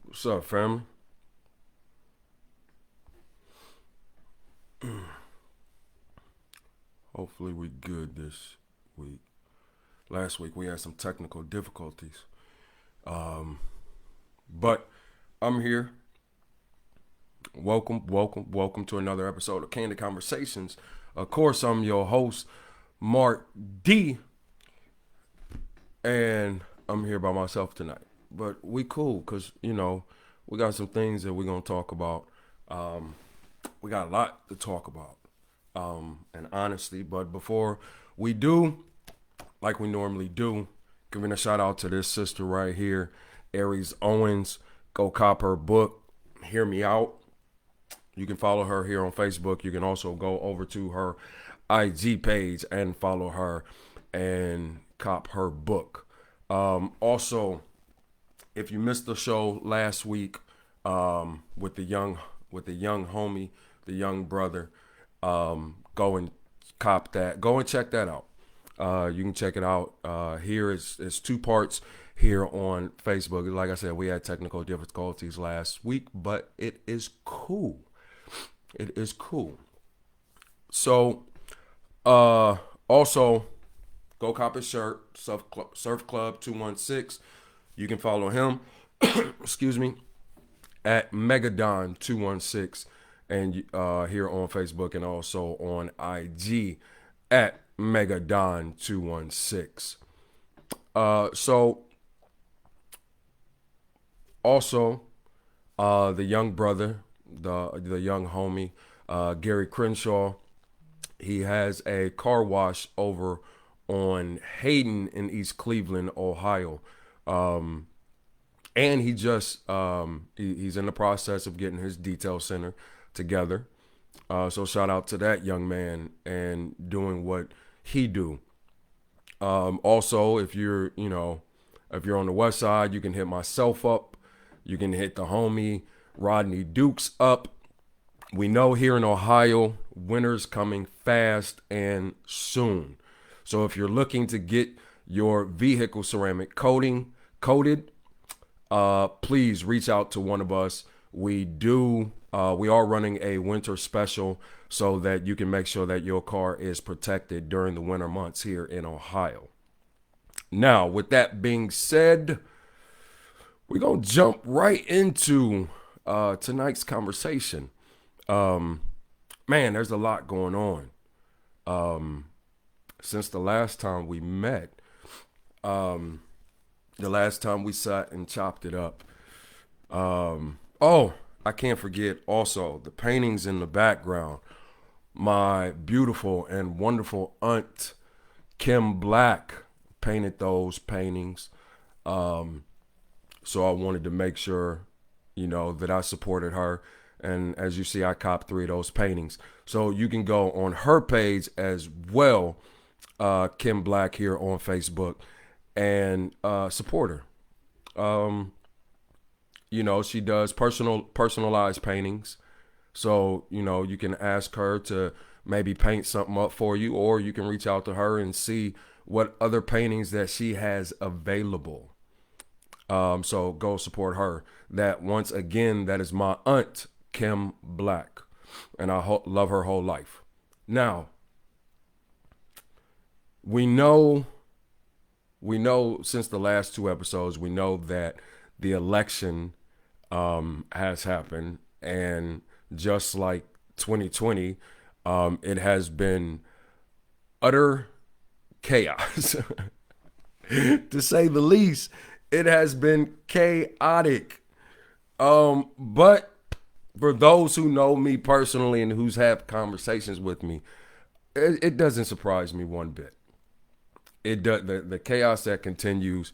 What's up, family? Hopefully we good this week. Last week we had some technical difficulties. But I'm here. Welcome to another episode of Candid Conversations. Of course, I'm your host, Mark D, and I'm here by myself tonight. But we cool, cause we got some things that we're gonna talk about. We got a lot to talk about. And honestly, but before we do, like we normally do, giving a shout out to this sister right here, Aries Owens. Go cop her book, Hear Me Out. You can follow her here on Facebook. You can also go over to her IG page and follow her and cop her book. Also, if you missed the show last week with the young homie, the young brother, go and cop that. Go and check that out. You can check it out. Here is two parts here on Facebook. Like I said, we had technical difficulties last week, but it is cool. It is cool. So, also, go cop his shirt, Surf Club 216. You can follow him, excuse me, at Megadon 216, and here on Facebook and also on IG at Megadon 216. So also, the young brother, the young homie, Gary Crenshaw, he has a car wash over on Hayden in East Cleveland, Ohio. And he just he's in the process of getting his detail center together. So shout out to that young man and doing what he do. Also, if you're on the west side, you can hit myself up. You can hit the homie Rodney Dukes up. We know here in Ohio, winter's coming fast and soon. So if you're looking to get your vehicle ceramic coated, please reach out to one of us. We are running a winter special so that you can make sure that your car is protected during the winter months here in Ohio. Now, with that being said, we're going to jump right into tonight's conversation. Man, there's a lot going on. Since the last time we met, the last time we sat and chopped it up. Oh, I can't forget also the paintings in the background. My beautiful and wonderful aunt, Kim Black, painted those paintings. So I wanted to make sure, that I supported her. And as you see, I copped 3 of those paintings. So you can go on her page as well, Kim Black here on Facebook, and support her. She does personalized paintings. So, you can ask her to maybe paint something up for you, or you can reach out to her and see what other paintings that she has available. So go support her. That once again, that is my aunt, Kim Black, and I love her whole life. Now, we know, since the last 2 episodes, we know that the election has happened, and just like 2020, it has been utter chaos, to say the least. It has been chaotic. But for those who know me personally and who's had conversations with me, it doesn't surprise me one bit. It does the chaos that continues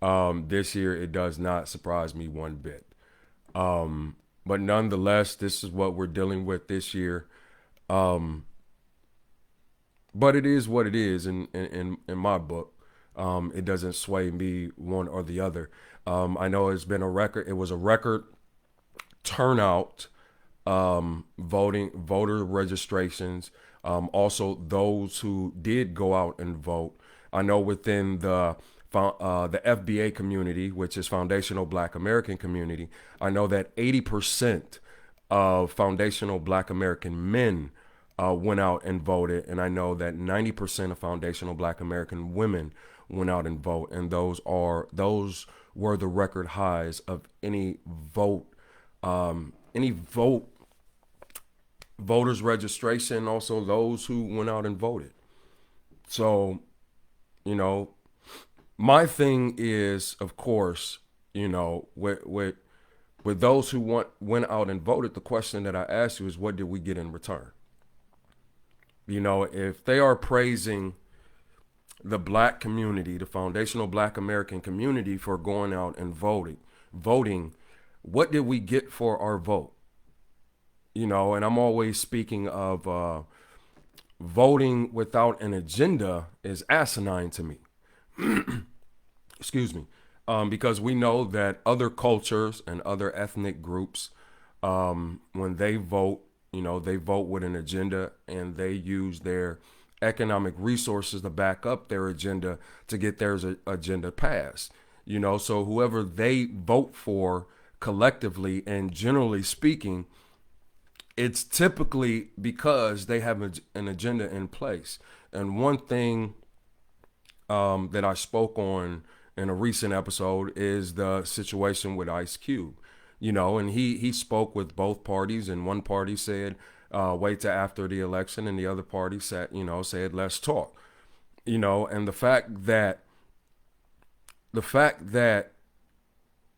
this year. It does not surprise me one bit. But nonetheless, this is what we're dealing with this year. But it is what it is in my book. It doesn't sway me one or the other. I know it's been a record. It was a record turnout, voter registrations. Also, those who did go out and vote. I know within the the FBA community, which is Foundational Black American Community, I know that 80% of Foundational Black American men went out and voted, and I know that 90% of Foundational Black American women went out and vote, and those were the record highs of any vote, voters registration, also those who went out and voted. So, you know, my thing is, of course, you know, with those who went out and voted, the question that I asked you is, what did we get in return? You know, if they are praising the black community, the Foundational Black American Community, for going out and voting, what did we get for our vote? You know, and I'm always speaking of voting without an agenda is asinine to me. Excuse me. Because we know that other cultures and other ethnic groups, when they vote, you know, they vote with an agenda, and they use their economic resources to back up their agenda to get their agenda passed. You know, so whoever they vote for collectively and generally speaking, it's typically because they have an agenda in place. And one thing that I spoke on in a recent episode is the situation with Ice Cube. You know, and he spoke with both parties, and one party said, wait till after the election, and the other party said, let's talk. You know, and the fact that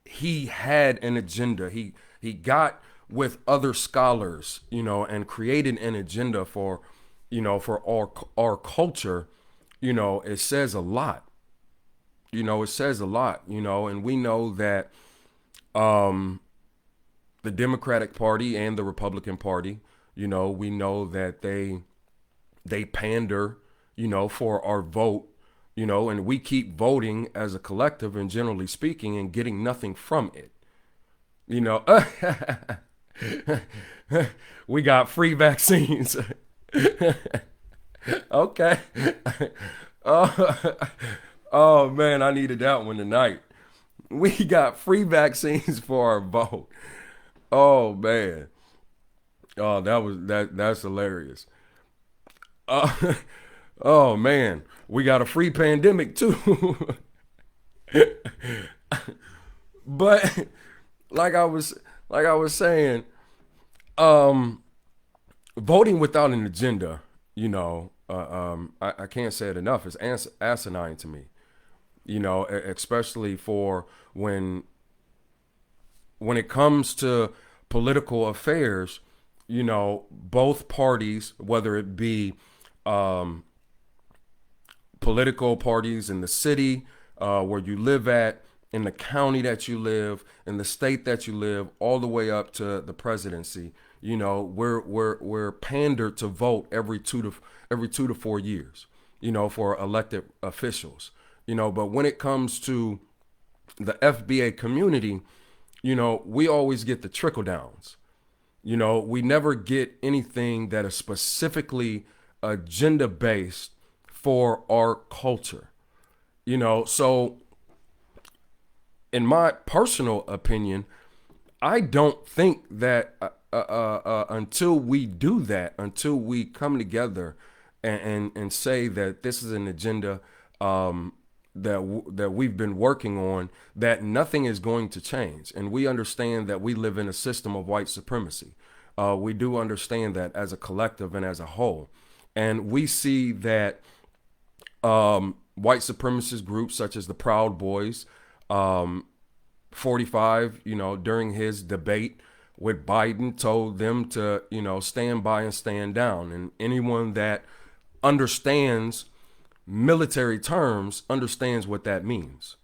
he had an agenda, he got with other scholars, you know, and created an agenda for, you know, for our culture, you know, it says a lot. You know, it says a lot, you know, and we know that the Democratic Party and the Republican Party, you know, we know that they pander, you know, for our vote, you know, and we keep voting as a collective and generally speaking and getting nothing from it. You know, we got free vaccines. Okay. Oh man, I needed that one tonight. We got free vaccines for our vote. Oh man. Oh, that's hilarious. Oh man, we got a free pandemic too. But like I was saying, voting without an agenda, you know, I can't say it enough. It's asinine to me, you know, especially for when it comes to political affairs, you know, both parties, whether it be political parties in the city where you live at, in the county that you live, in the state that you live, all the way up to the presidency, you know, we're pandered to vote every 2 to 4 years, you know, for elected officials, you know. But when it comes to the FBA community, you know, we always get the trickle downs. You know, we never get anything that is specifically agenda based for our culture, you know. So in my personal opinion, I don't think that until we do that, until we come together and say that this is an agenda that we've been working on, that nothing is going to change. And we understand that we live in a system of white supremacy. We do understand that as a collective and as a whole. And we see that white supremacist groups such as the Proud Boys, 45, you know, during his debate with Biden, told them to, you know, stand by and stand down. And anyone that understands military terms understands what that means,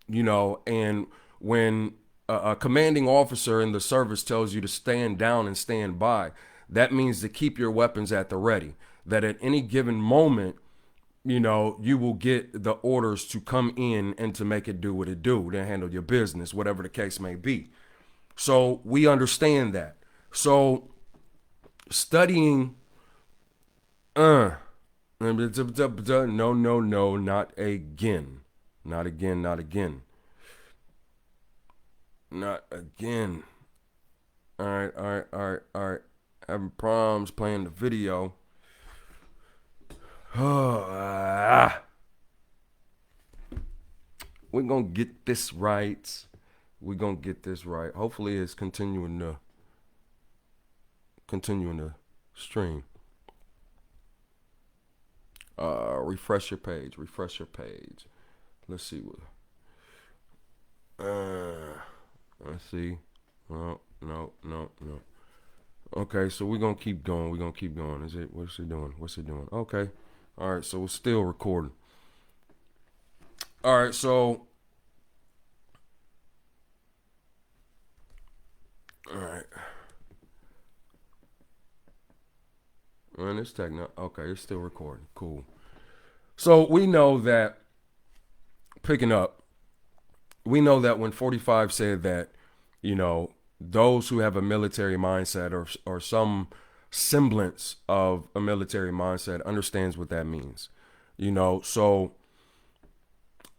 you know. And when a commanding officer in the service tells you to stand down and stand by, that means to keep your weapons at the ready, that at any given moment, you know, you will get the orders to come in and to make it do what it do, to handle your business, whatever the case may be. So we understand that. So studying, no, not again. Not again, not again. Not again. All right, all right, all right, all right. Having problems playing the video. We're gonna get this right. We're gonna get this right. Hopefully it's continuing to stream. Refresh your page. Refresh your page. Let's see what. Let's see. No, no, no, no. Okay, so we're gonna keep going. We're gonna keep going. Is it? What's it doing? What's it doing? Okay. All right. So we're still recording. All right. So. All right. And it's techno. Okay, it's still recording. Cool. So we know that. Picking up. We know that when 45 said that, those who have a military mindset or some semblance of a military mindset understands what that means. So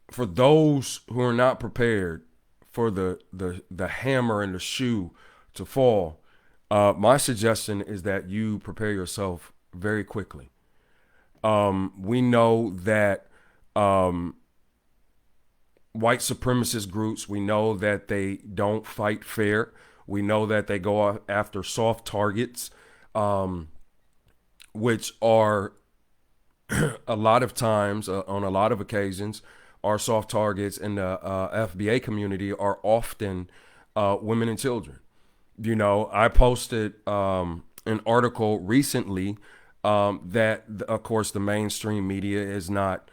for those who are not prepared for the hammer and the shoe to fall, my suggestion is that you prepare yourself very quickly. We know that white supremacist groups, we know that they don't fight fair. We know that they go after soft targets, which are a lot of times, on a lot of occasions, our soft targets in the FBA community are often women and children. I posted an article recently that, of course, the mainstream media is not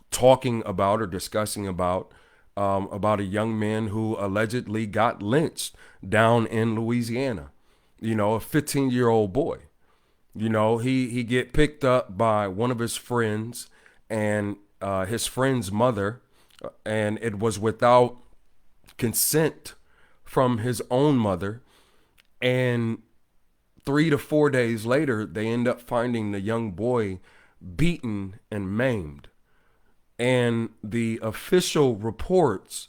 talking about or discussing about a young man who allegedly got lynched down in Louisiana. A 15-year-old boy. He get picked up by one of his friends and his friend's mother, and it was without consent from his own mother. And 3 to 4 days later, they end up finding the young boy beaten and maimed. And the official reports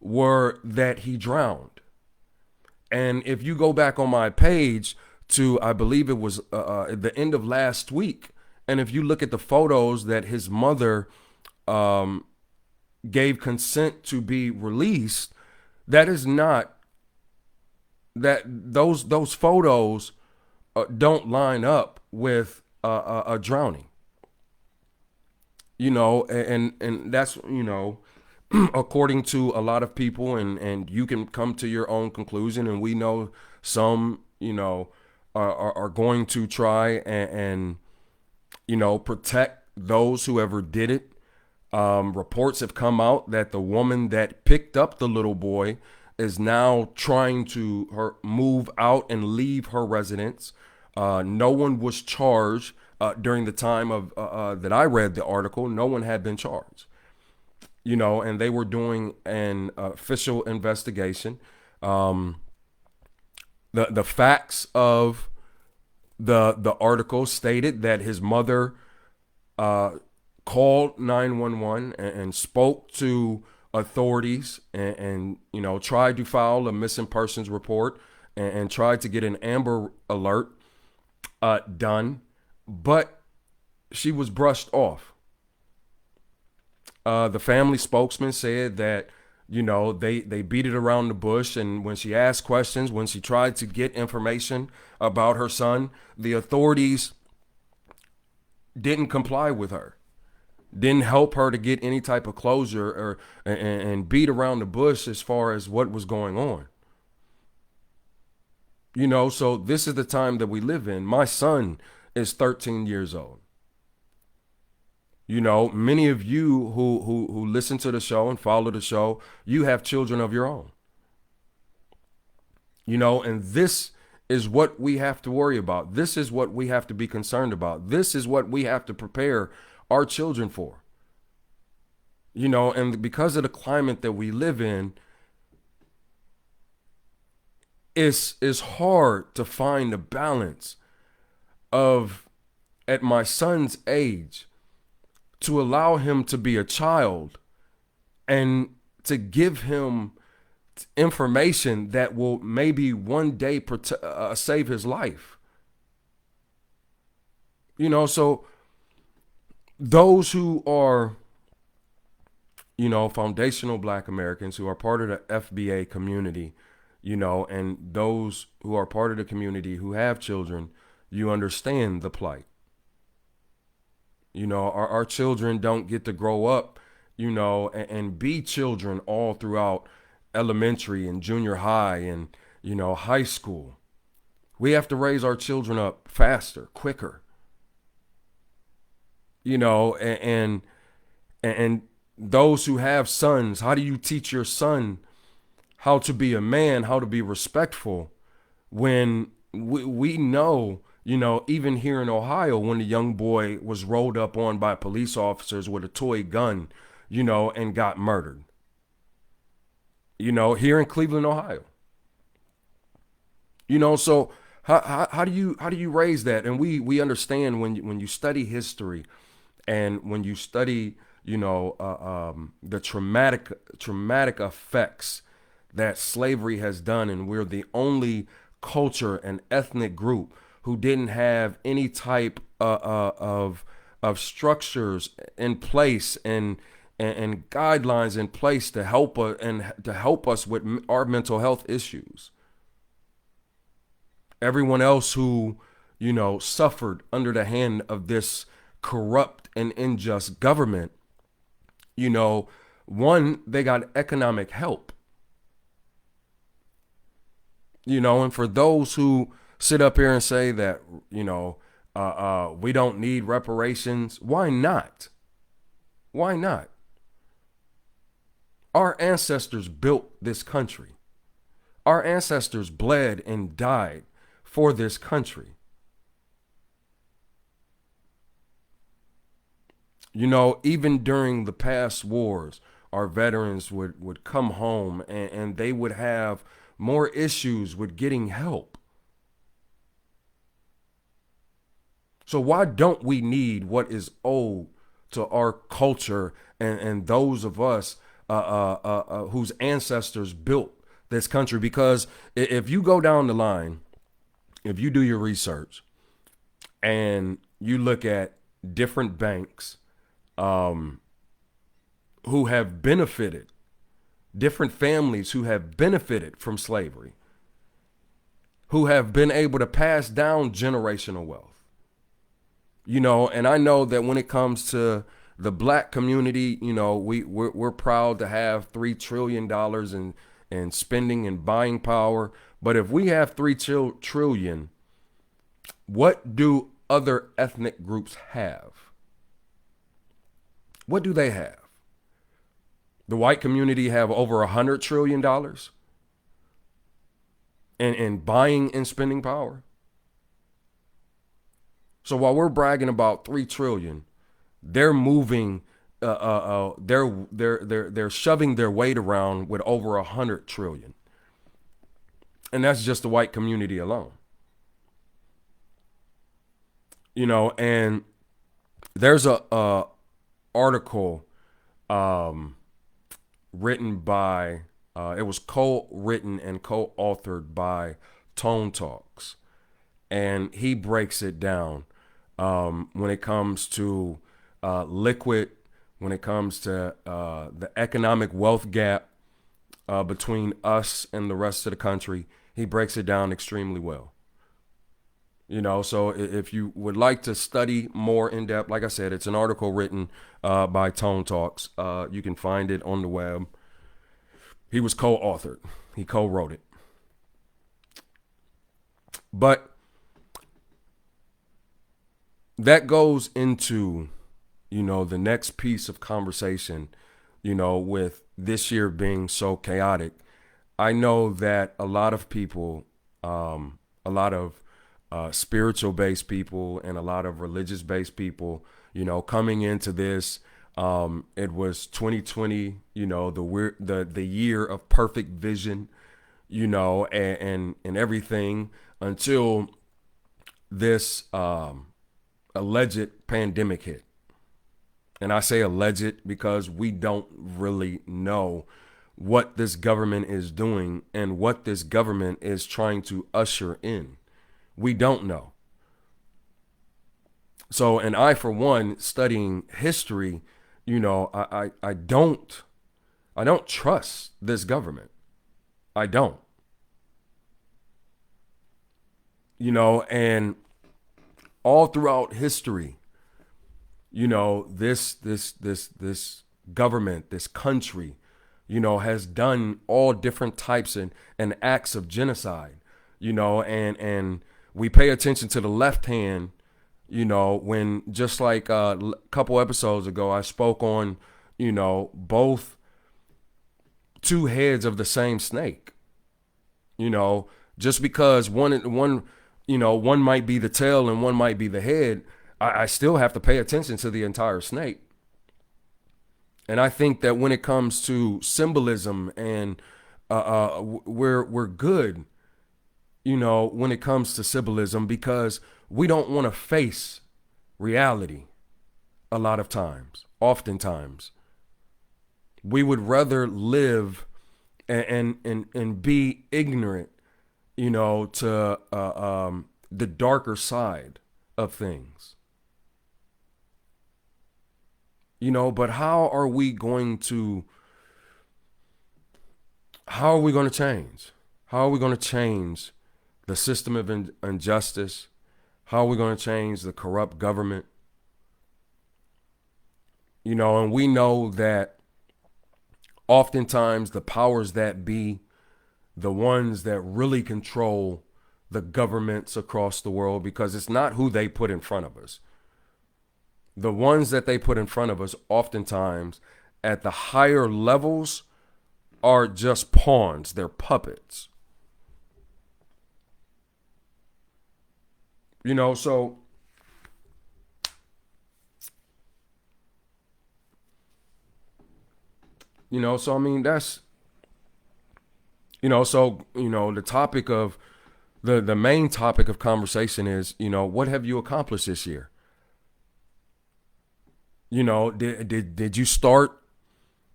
were that he drowned. And if you go back on my page to, I believe it was at the end of last week, and if you look at the photos that his mother gave consent to be released, that is not, that those photos don't line up with a drowning. And that's, according to a lot of people, and you can come to your own conclusion. And we know some, are going to try and protect those who ever did it. Reports have come out that the woman that picked up the little boy is now trying to move out and leave her residence. No one was charged. During the time of that I read the article, no one had been charged, and they were doing an official investigation. The facts of the article stated that his mother called 911 and spoke to authorities and tried to file a missing persons report and tried to get an Amber Alert done. But she was brushed off. The family spokesman said that, they beat it around the bush. And when she asked questions, when she tried to get information about her son, the authorities didn't comply with her, didn't help her to get any type of closure or and beat around the bush as far as what was going on. So this is the time that we live in. My son is 13 years old. Many of you who listen to the show and follow the show, you have children of your own. And this is what we have to worry about. This is what we have to be concerned about. This is what we have to prepare our children for. And because of the climate that we live in, it's hard to find a balance of, at my son's age, to allow him to be a child and to give him information that will maybe one day save his life. So those who are, foundational Black Americans who are part of the FBA community, and those who are part of the community who have children, you understand the plight. Our children don't get to grow up, and be children all throughout elementary and junior high and, high school. We have to raise our children up faster, quicker. And those who have sons, how do you teach your son how to be a man, how to be respectful when we know, even here in Ohio, when the young boy was rolled up on by police officers with a toy gun, and got murdered, here in Cleveland, Ohio, so how do you raise that? And we understand when you study history and when you study, the traumatic effects that slavery has done, and we're the only culture and ethnic group who didn't have any type of structures in place and guidelines in place to help us with our mental health issues. Everyone else who, suffered under the hand of this corrupt and unjust government, one, they got economic help. And for those who sit up here and say that, we don't need reparations, why not? Why not? Our ancestors built this country. Our ancestors bled and died for this country. Even during the past wars, our veterans would come home and they would have more issues with getting help. So why don't we need what is owed to our culture and those of us whose ancestors built this country? Because if you go down the line, if you do your research and you look at different banks who have benefited, different families who have benefited from slavery, who have been able to pass down generational wealth. And I know that when it comes to the Black community, we're proud to have $3 trillion in spending and buying power. But if we have $3 trillion, what do other ethnic groups have? What do they have? The white community have over $100 trillion in buying and spending power. So while we're bragging about $3 trillion, they're moving, they're shoving their weight around with over $100 trillion, and that's just the white community alone. And there's a article written by, it was co-written and co-authored by Tone Talks, and he breaks it down when it comes to liquid, when it comes to the economic wealth gap between us and the rest of the country. He breaks it down extremely well. So if you would like to study more in depth, like I said, it's an article written by Tone Talks. You can find it on the web. He was co-authored. He co-wrote it. But that goes into, the next piece of conversation, with this year being so chaotic. I know that a lot of people, a lot of spiritual based people and a lot of religious based people, coming into this, it was 2020, the year of perfect vision, and everything until this alleged pandemic hit. And I say alleged because we don't really know what this government is doing and what this government is trying to usher in. We don't know. So, and I, for one, studying history, I don't trust this government. I don't, and all throughout history, this government, this country, has done all different types and acts of genocide, and we pay attention to the left hand, when just like a couple episodes ago, I spoke on, both two heads of the same snake, just because one might be the tail and one might be the head, I still have to pay attention to the entire snake. And I think that when it comes to symbolism and we're good, when it comes to symbolism, because we don't want to face reality a lot of times. Oftentimes, we would rather live and be ignorant, to the darker side of things. But how are we going to change? How are we going to change the system of injustice? How are we going to change the corrupt government? And we know that oftentimes the powers that be, the ones that really control the governments across the world, because it's not who they put in front of us. The ones that they put in front of us oftentimes at the higher levels are just pawns. They're puppets. So I mean, that's, the topic of the main topic of conversation is, what have you accomplished this year? Did you start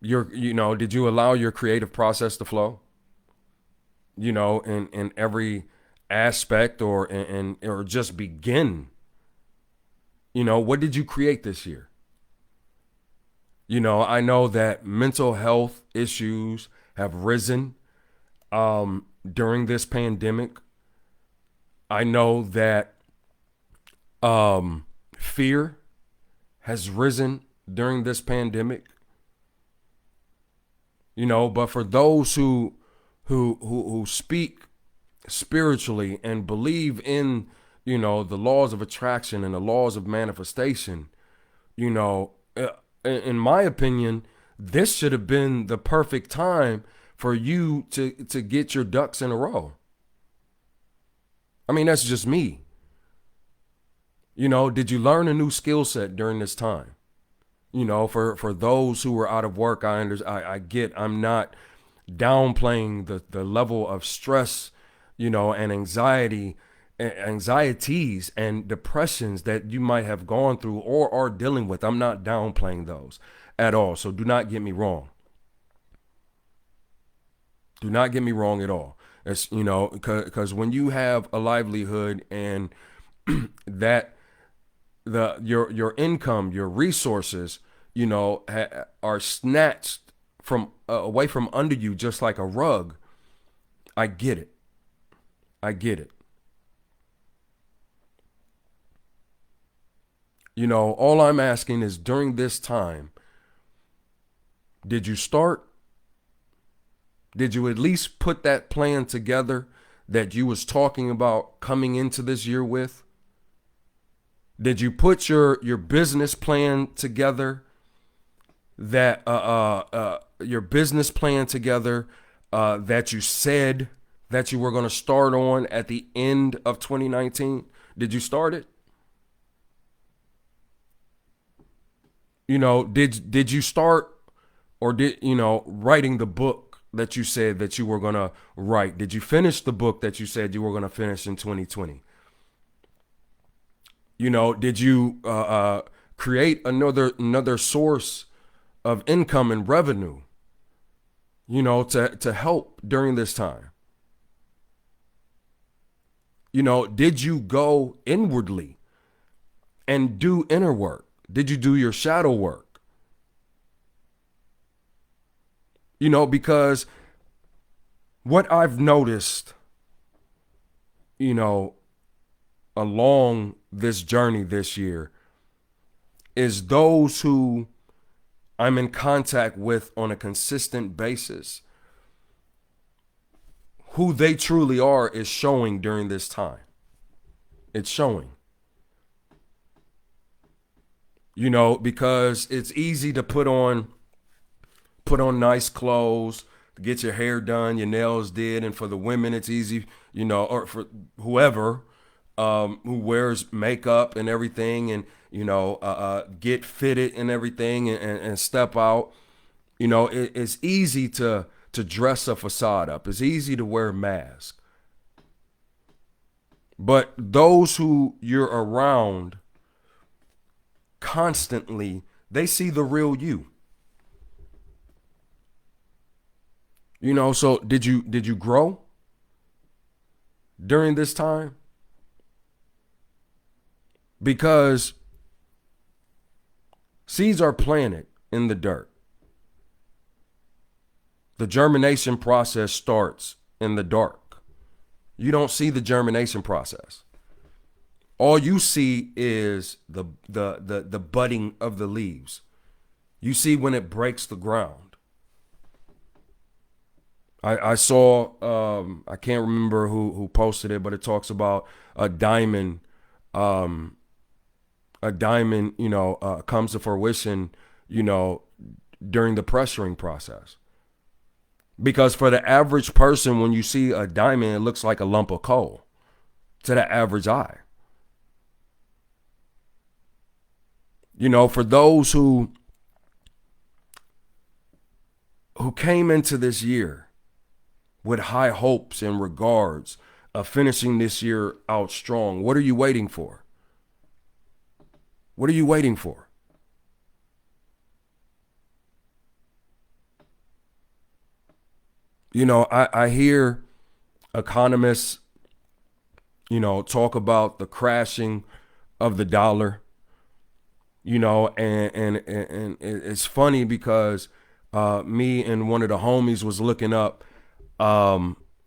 did you allow your creative process to flow? In every aspect, or just begin. What did you create this year? I know that mental health issues have risen during this pandemic. I know that fear has risen during this pandemic. But for those who speak spiritually and believe in, the laws of attraction and the laws of manifestation, in my opinion, this should have been the perfect time for you to get your ducks in a row. I mean, that's just me. Did you learn a new skill set during this time? For those who are out of work, I get, I'm not downplaying the level of stress, and anxieties and depressions that you might have gone through or are dealing with. I'm not downplaying those at all. So do not get me wrong. Do not get me wrong at all. It's, because when you have a livelihood and that your income, your resources, are snatched from away from under you just like a rug, I get it. I get it. All I'm asking is, during this time, did you start? Did you at least put that plan together that you was talking about coming into this year with? Did you put your business plan together that your business plan together that you said that you were going to start on at the end of 2019? Did you start it? Did you start, or did writing the book that you said that you were going to write? Did you finish the book that you said you were going to finish in 2020? Did you create another source of income and revenue, to help during this time? Did you go inwardly and do inner work? Did you do your shadow work? Because what I've noticed, along this journey this year is those who I'm in contact with on a consistent basis, who they truly are is showing during this time. It's showing. Because it's easy to put on nice clothes, get your hair done, your nails did, and for the women it's easy, or for whoever who wears makeup and everything, and get fitted and everything, and step out. It's easy to dress a facade up. It's easy to wear a mask. But those who you're around constantly, they see the real you. So did you grow during this time? Because seeds are planted in the dirt. The germination process starts in the dark. You don't see the germination process. All you see is the budding of the leaves. You see when it breaks the ground. I saw, I can't remember who posted it, but it talks about a diamond, comes to fruition, during the pressuring process. Because for the average person, when you see a diamond, it looks like a lump of coal to the average eye. For those who came into this year with high hopes and regards of finishing this year out strong, what are you waiting for? What are you waiting for? I hear economists, talk about the crashing of the dollar, and it's funny because me and one of the homies was looking up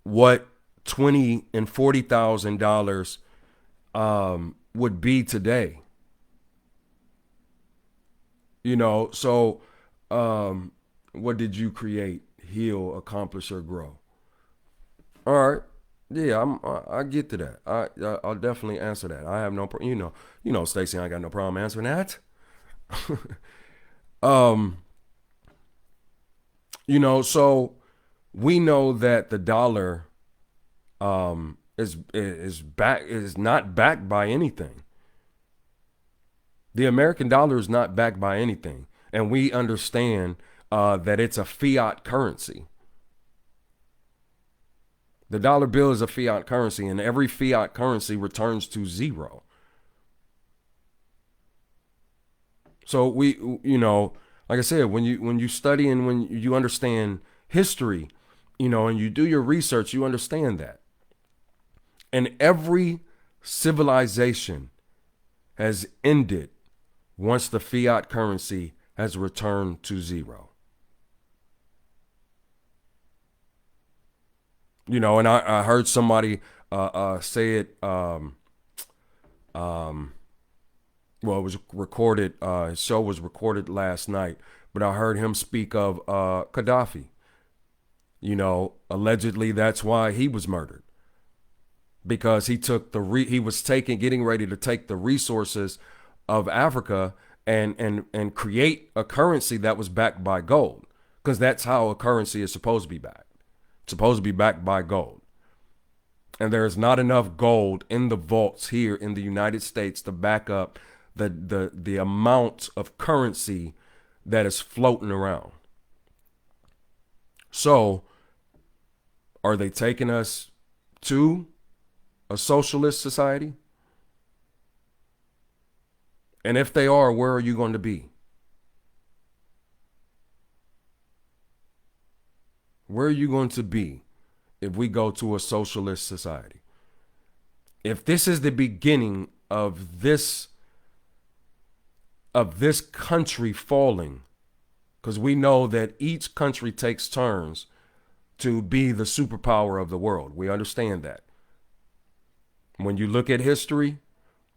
what $20,000 and $40,000 would be today. So what did you create, heal, accomplish, or grow? All right. Yeah, I get to that. I'll definitely answer that. I have no problem. Stacey, I got no problem answering that. So we know that the dollar is not backed by anything. The American dollar is not backed by anything, and we understand that it's a fiat currency. The dollar bill is a fiat currency, and every fiat currency returns to zero. So we, like I said, when you study and when you understand history, and you do your research, you understand that. And every civilization has ended once the fiat currency has returned to zero. And I heard somebody say it. Well, it was recorded. His show was recorded last night, but I heard him speak of Gaddafi. Allegedly that's why he was murdered, because he took getting ready to take the resources of Africa and create a currency that was backed by gold, because that's how a currency is supposed to be backed. It's supposed to be backed by gold. And there is not enough gold in the vaults here in the United States to back up the amount of currency that is floating around. So, are they taking us to a socialist society? And if they are, where are you going to be? Where are you going to be if we go to a socialist society? If this is the beginning of this country falling, because we know that each country takes turns to be the superpower of the world. We understand that. When you look at history,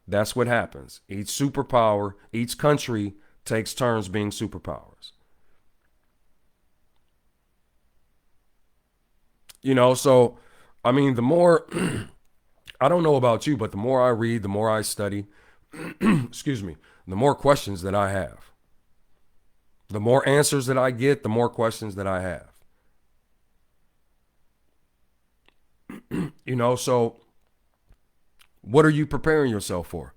that's what happens. Each superpower, each country takes turns being superpowers. So, I mean, the more, I don't know about you, but the more I read, the more I study, excuse me, the more questions that I have. The more answers that I get, the more questions that I have. So what are you preparing yourself for?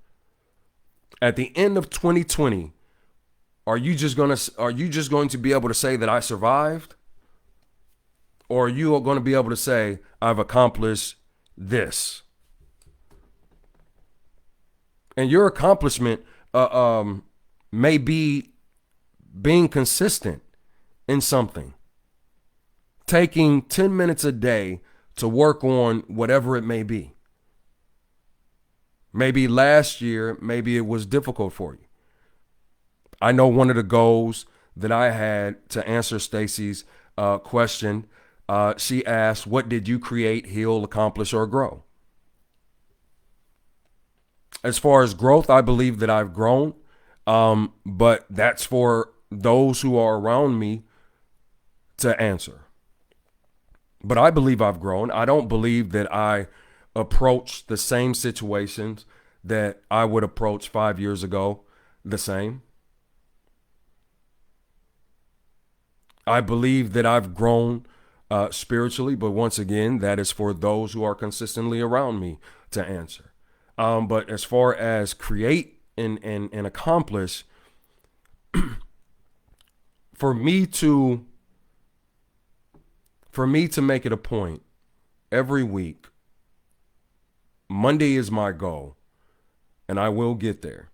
At the end of 2020, are you just going to be able to say that I survived? Or are you going to be able to say I've accomplished this? And your accomplishment may be being consistent in something. Taking 10 minutes a day to work on whatever it may be. Maybe last year, maybe it was difficult for you. I know one of the goals that I had to answer Stacy's question, she asked, what did you create, heal, accomplish, or grow? As far as growth, I believe that I've grown, but that's for those who are around me to answer. But I believe I've grown. I don't believe that I approach the same situations that I would approach 5 years ago the same. I believe that I've grown spiritually, but once again, that is for those who are consistently around me to answer. But as far as create and accomplish, for me to make it a point every week, Monday is my goal, and I will get there,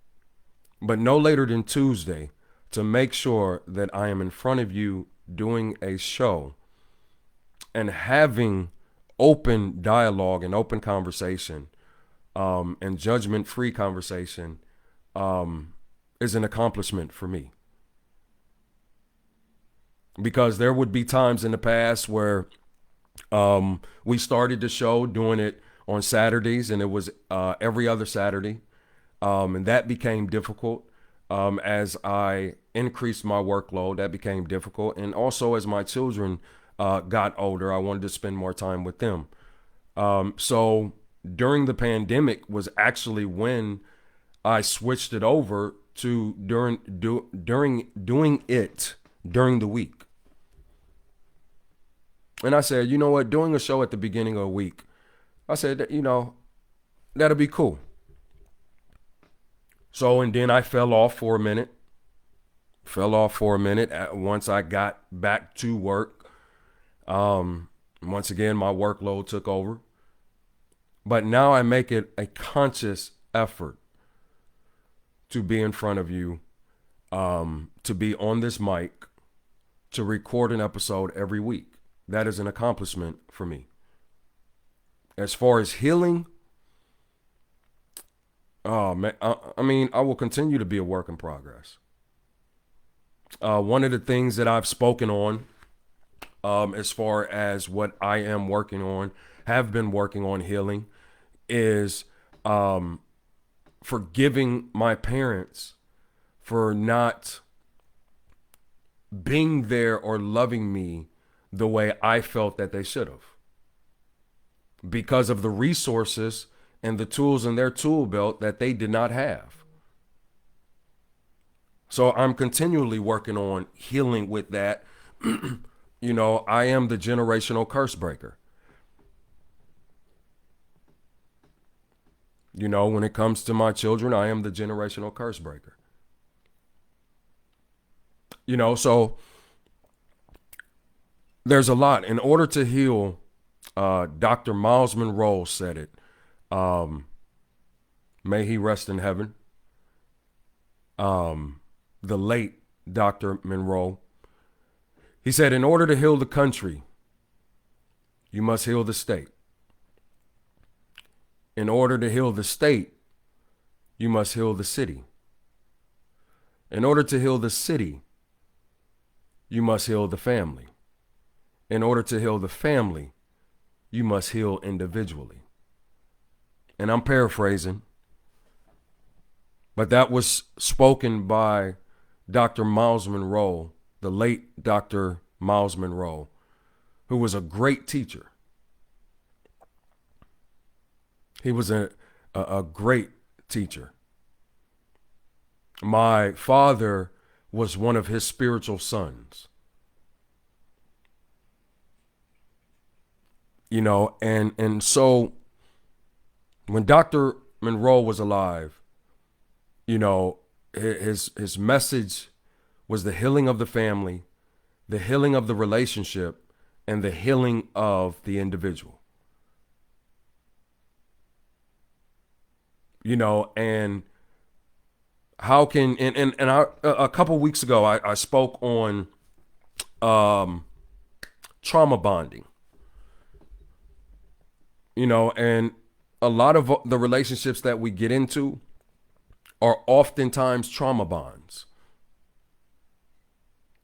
but no later than Tuesday, to make sure that I am in front of you doing a show and having open dialogue and open conversation and judgment-free conversation is an accomplishment for me. Because there would be times in the past where we started the show doing it on Saturdays, and it was every other Saturday. And that became difficult as I increased my workload. That became difficult. And also as my children got older, I wanted to spend more time with them. So during the pandemic was actually when I switched it over to doing it during the week. And I said, you know what, doing a show at the beginning of a week, I said, that'll be cool. So, and then I fell off for a minute. Once I got back to work. Once again, my workload took over. But now I make it a conscious effort to be in front of you, to be on this mic, to record an episode every week. That is an accomplishment for me. As far as healing, oh man, I will continue to be a work in progress. One of the things that I've spoken on, as far as what I am working on, have been working on healing, is forgiving my parents for not being there or loving me the way I felt that they should have, because of the resources and the tools in their tool belt that they did not have. So I'm continually working on healing with that. I am the generational curse breaker. When it comes to my children, I am the generational curse breaker. So there's a lot. In order to heal, Dr. Miles Monroe said it. May he rest in heaven. the late Dr. Monroe. He said, in order to heal the country, you must heal the state. In order to heal the state, you must heal the city. In order to heal the city, you must heal the family. In order to heal the family, you must heal individually. And I'm paraphrasing, but that was spoken by Dr. Miles Monroe, the late Dr. Miles Monroe, who was a great teacher. He was a great teacher. My father was one of his spiritual sons. You know, and so when Dr. Monroe was alive, you know, his message was the healing of the family, the healing of the relationship, and the healing of the individual. You know, and how can and a couple weeks ago I spoke on trauma bonding. You know, and a lot of the relationships that we get into are oftentimes trauma bonds.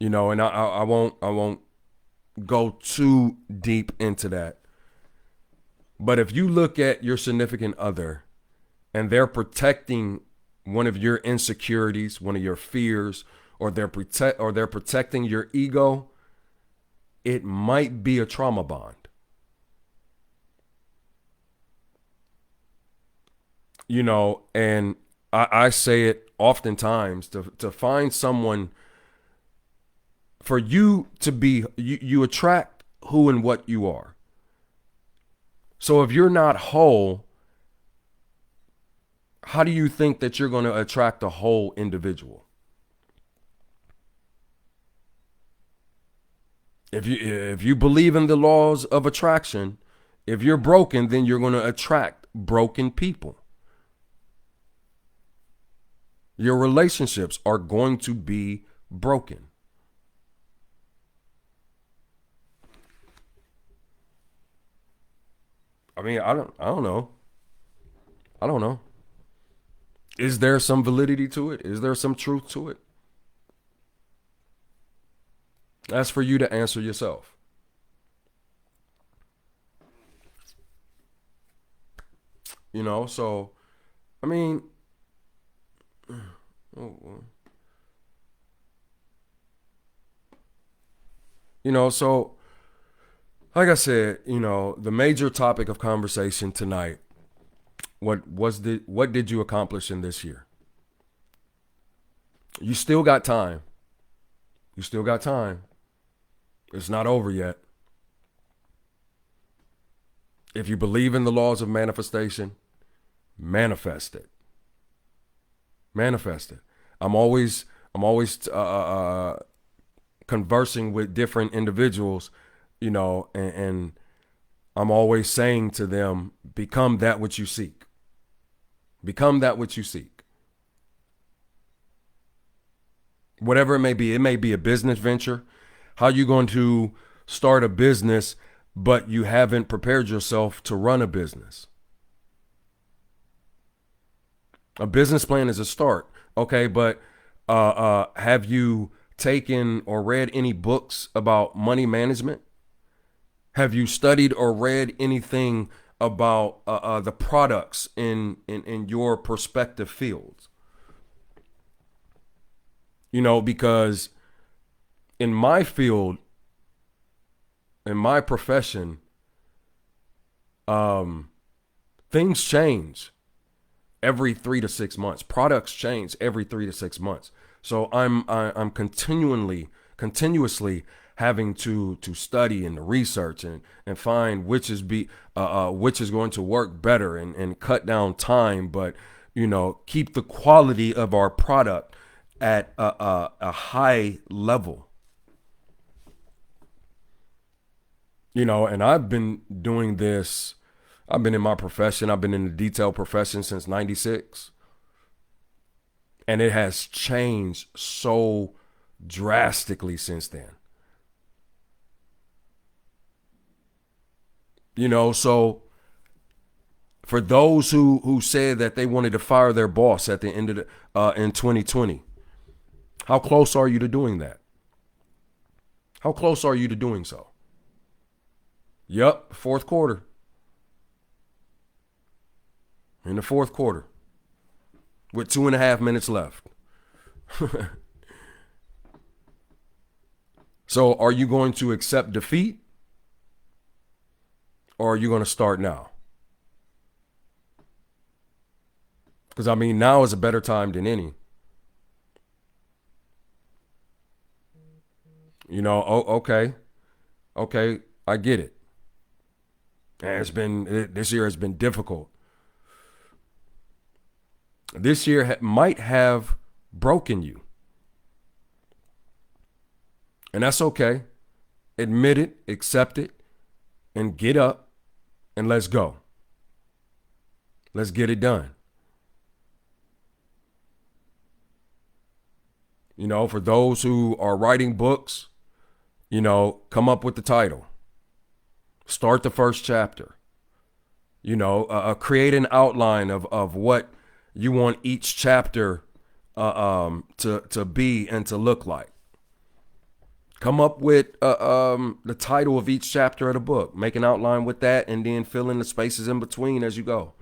You know, and I won't go too deep into that. But if you look at your significant other and they're protecting one of your insecurities, one of your fears, or they're protecting your ego, it might be a trauma bond. You know, and I say it oftentimes to find someone, for you to be, you attract who and what you are. So if you're not whole, how do you think that you're going to attract a whole individual? If you believe in the laws of attraction, if you're broken, then you're going to attract broken people. Your relationships are going to be broken. I mean, I don't know. I don't know. Is there some validity to it? Is there some truth to it? That's for you to answer yourself. You know, so, I mean, you know, so, like I said, you know, the major topic of conversation tonight, what did you accomplish in this year? You still got time. You still got time. It's not over yet. If you believe in the laws of manifestation, manifest it. Manifest it. I'm always conversing with different individuals, you know, and I'm always saying to them, become that which you seek. Become that which you seek. Whatever it may be a business venture. How are you going to start a business, but you haven't prepared yourself to run a business? A business plan is a start. Okay, but have you taken or read any books about money management? Have you studied or read anything about the products in your prospective fields? You know, because in my field, in my profession, things change every 3 to 6 months. Products change every 3 to 6 months. So I'm continuously having to study and research and find which is going to work better and cut down time, but you know, keep the quality of our product at a high level. You know, and I've been doing this. I've been in my profession. I've been in the detail profession since '96. And it has changed so drastically since then. So for those who said that they wanted to fire their boss at the end of in 2020, how close are you to doing that? How close are you to doing so? Yep, fourth quarter. In the fourth quarter, with 2.5 minutes left. So are you going to accept defeat, or are you going to start now? Because, I mean, now is a better time than any. Okay. Okay, I get it. And this year has been difficult. This year might have broken you. And that's okay. Admit it, accept it, and get up and let's go. Let's get it done. For those who are writing books, come up with the title. Start the first chapter. Create an outline of what you want each chapter to be and to look like. Come up with the title of each chapter of the book. Make an outline with that, and then fill in the spaces in between as you go.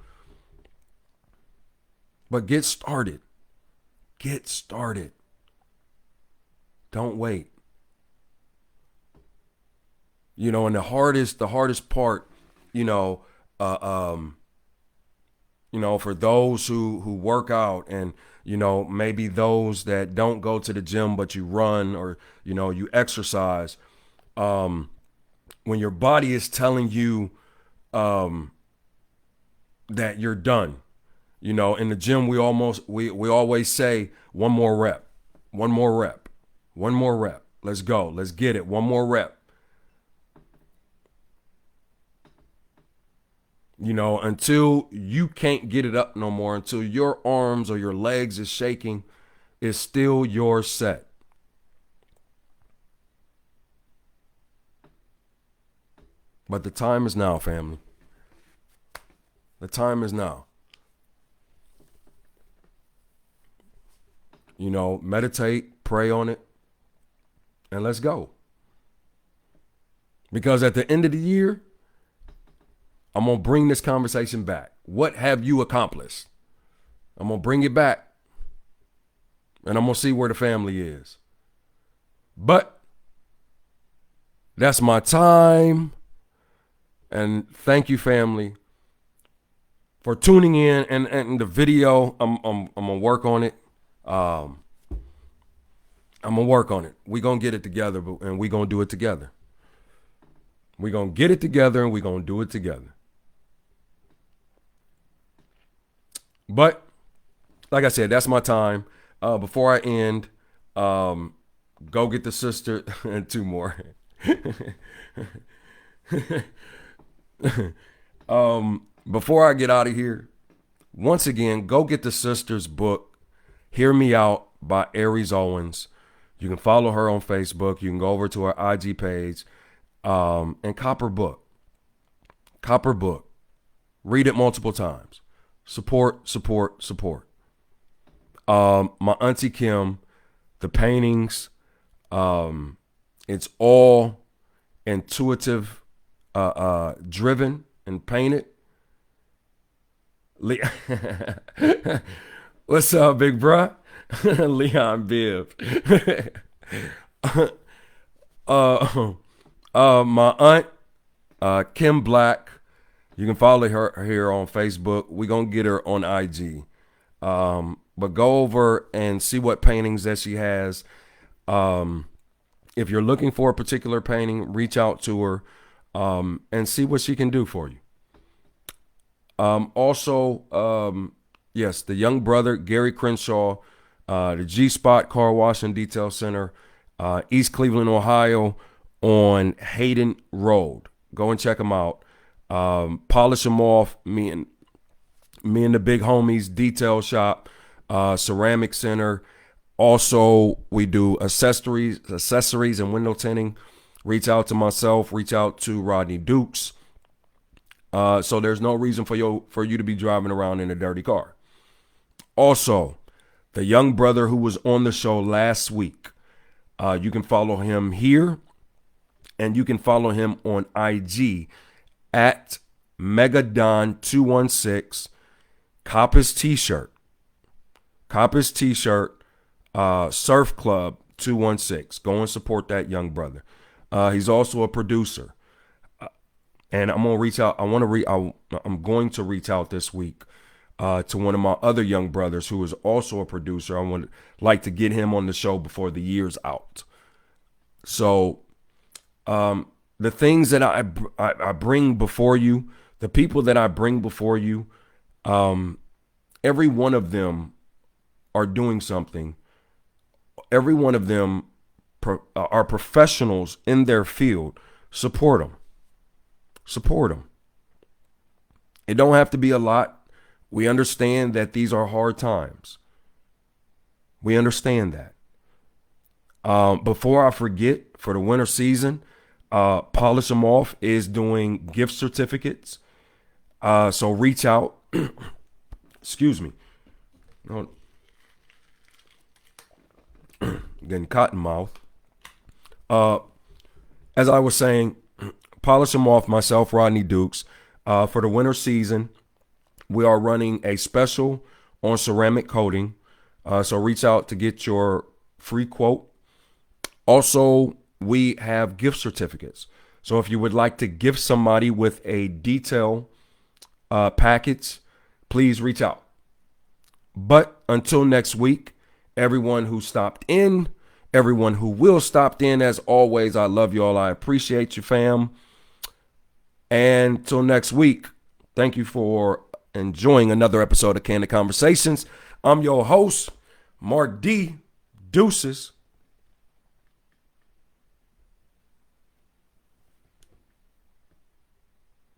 But get started. Get started. Don't wait. And the hardest part, for those who work out, and maybe those that don't go to the gym but you run, or you exercise, when your body is telling you that you're done. In the gym we always say one more rep, one more rep, one more rep. Let's go. Let's get it. One more rep. Until you can't get it up no more, until your arms or your legs is shaking, it's still your set. But the time is now, family. The time is now. Meditate, pray on it, and let's go. Because at the end of the year, I'm going to bring this conversation back. What have you accomplished? I'm going to bring it back. And I'm going to see where the family is. But that's my time. And thank you, family, for tuning in. And the video, I'm going to work on it. I'm going to work on it. We're going to get it together, and we're going to do it together. We're going to get it together, and we're going to do it together. But like I said, that's my time. Before I end, go get the sister and two more. Before I get out of here, once again, go get the sister's book, Hear Me Out by Aries Owens. You can follow her on Facebook. You can go over to her IG page, and cop her book. Cop her book. Read it multiple times. Support, support, support. My Auntie Kim, the paintings, it's all intuitive, driven and painted. What's up, big bruh? Leon Bibb. My aunt, Kim Black. You can follow her here on Facebook. We're going to get her on IG. But go over and see what paintings that she has. If you're looking for a particular painting, reach out to her and see what she can do for you. Yes, the young brother, Gary Crenshaw, the G-Spot Car Wash and Detail Center, East Cleveland, Ohio, on Hayden Road. Go and check them out. Polish them off. Me and the big homies detail shop. Ceramic Center. Also, we do accessories and window tinting. Reach out to myself. Reach out to Rodney Dukes. So there's no reason for you to be driving around in a dirty car. Also, the young brother who was on the show last week, you can follow him here, and you can follow him on IG at Megadon216. Cop his t-shirt. Surf Club 216. Go and support that young brother. He's also a producer. And I'm gonna reach out. I'm going to reach out this week to one of my other young brothers who is also a producer. I would like to get him on the show before the year's out. So the things that I bring before you, the people that I bring before you, every one of them are doing something. Every one of them are professionals in their field. Support them. Support them. It don't have to be a lot. We understand that these are hard times. We understand that. Before I forget, for the winter season, Polish Them Off is doing gift certificates. So reach out. Excuse me. Getting cotton mouth. As I was saying, Polish Them Off, myself, Rodney Dukes. For the winter season, we are running a special on ceramic coating. So reach out to get your free quote. Also, we have gift certificates. So if you would like to gift somebody with a detail package, please reach out. But until next week, everyone who stopped in, everyone who will stop in, as always, I love you all. I appreciate you, fam. And till next week, thank you for enjoying another episode of Candid Conversations. I'm your host, Mark D. Deuces.